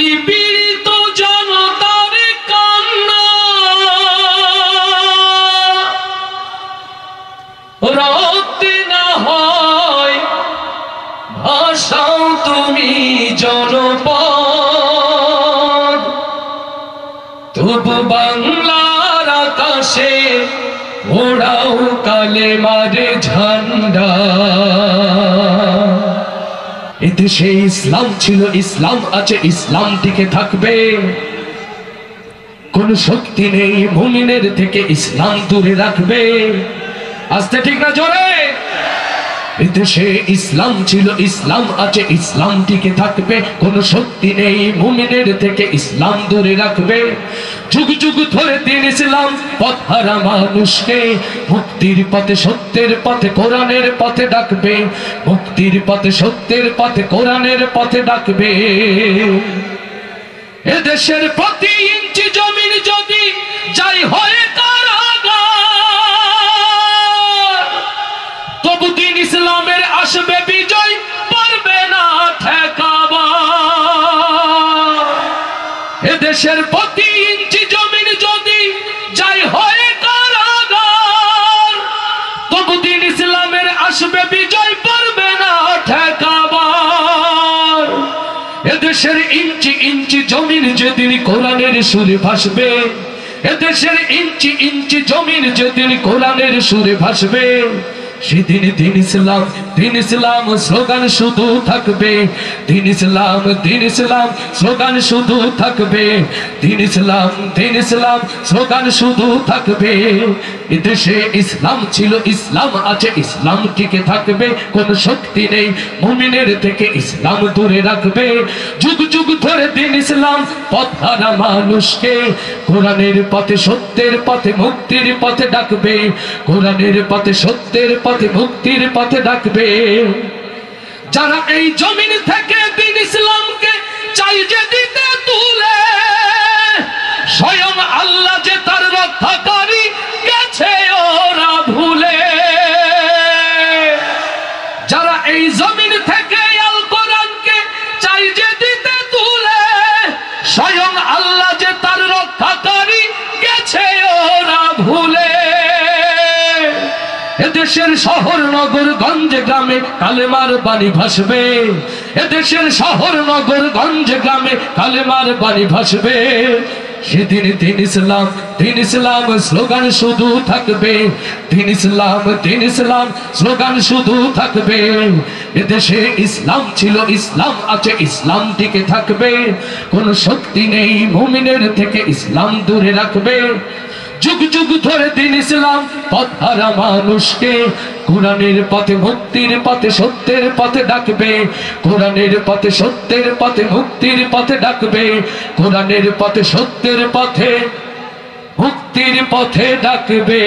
নিপীড়িত জনতার কান্না রক্তে না হয় ভাষাও তুমি জনপদ, তবু বাংলার আকাশে ওড়াও কালেমার ঝান্ডা। এদেশে ইসলাম ছিল, ইসলাম আছে, ইসলাম টিকে থাকবে। কোন শক্তি নেই মুমিনের থেকে ইসলাম দূরে রাখবে। আস্তে ঠিক না জোরে? এদেশে ইসলাম ছিল, ইসলাম আছে, ইসলাম টিকে থাকবে। কোন শক্তি নেই মুমিনের থেকে ইসলাম দূরে রাখবে। যুগ যুগ ধরে দিন ইসলাম পথহারা মানুষকে মুক্তির পথে, সত্যের পথে, কোরআনের পথে ডাকবে। মুক্তির পথে, সত্যের পথে, কোরআনের পথে ডাকবে। এদেশের প্রতি ইঞ্চি জমিন যদি যাই হয়ে কারাগার, তবু দিন ইসলামের আসবে বিজয়, পারবে না ঠেকাবা। এদেশের প্রতি ইঞ্চি জমিন যদি যাই হয়ে কারাগার, তবু দিন ইসলামের আসবে বিজয়, পারবে না ঠেকাবা। এদেশের ইঞ্চি ইঞ্চি জমিন যেদিন কোরআনের সুরে ভাসবে, এদেশের ইঞ্চি ইঞ্চি জমিন যেদিন কোরআনের সুরে ভাসবে, সেদিন দিন ইসলাম, দিন ইসলাম স্লোগান শুধু থাকবে। দিন ইসলাম, দিন ইসলাম স্লোগান শুধু থাকবে। দিন ইসলাম, দিন ইসলাম স্লোগান শুধু থাকবে। এদেশে ইসলাম ছিল, ইসলাম আছে, ইসলাম টিকে থাকবে। কোন শক্তি নেই মুমিনের থেকে ইসলাম দূরে রাখবে। যুগ যুগ ধরে দিন ইসলাম পথহারা মানুষকে কোরআনের পথে, সত্যের পথে, মুক্তির পথে ডাকবে। কোরআনের পথে, সত্যের পথে, মুক্তির পথে ডাকবে। যারা এই জমিন থেকে দিন ইসলামকে চাই যে দিতে তুলে, স্বয়ং আল্লাহ যে তার রক্ষাকারী গেছে ওরা ভুলে। যারা এই জমিন থেকে আল কোরআনকে চাই যে দিতে তুলে, স্বয়ং আল্লাহ যে তার রক্ষাকারী গেছে ওরা ভুলে। এদেশের শহর নগর গঞ্জে গ্রামে কালেমার বাণী ভাসবে। এদেশের শহর নগর গঞ্জে গ্রামে কালেমার বাণী ভাসবে। সেদিন দিন ইসলাম, দিন ইসলাম স্লোগান শুধু থাকবে। দিন ইসলাম, দিন ইসলাম স্লোগান শুধু থাকবে। এদেশে ইসলাম ছিল, ইসলাম আছে, ইসলাম টিকে থাকবে। কোন শক্তি নেই মুমিনের থেকে ইসলাম দূরে রাখবে। যুগ যুগ ধরে দিন ইসলাম পথহারা মানুষকে কোরআনের পথে, মুক্তির পথে, সত্যের পথে ডাকবে। কোরআনের পথে, সত্যের পথে, মুক্তির পথে ডাকবে। কোরআনের পথে, সত্যের পথে, মুক্তির পথে ডাকবে।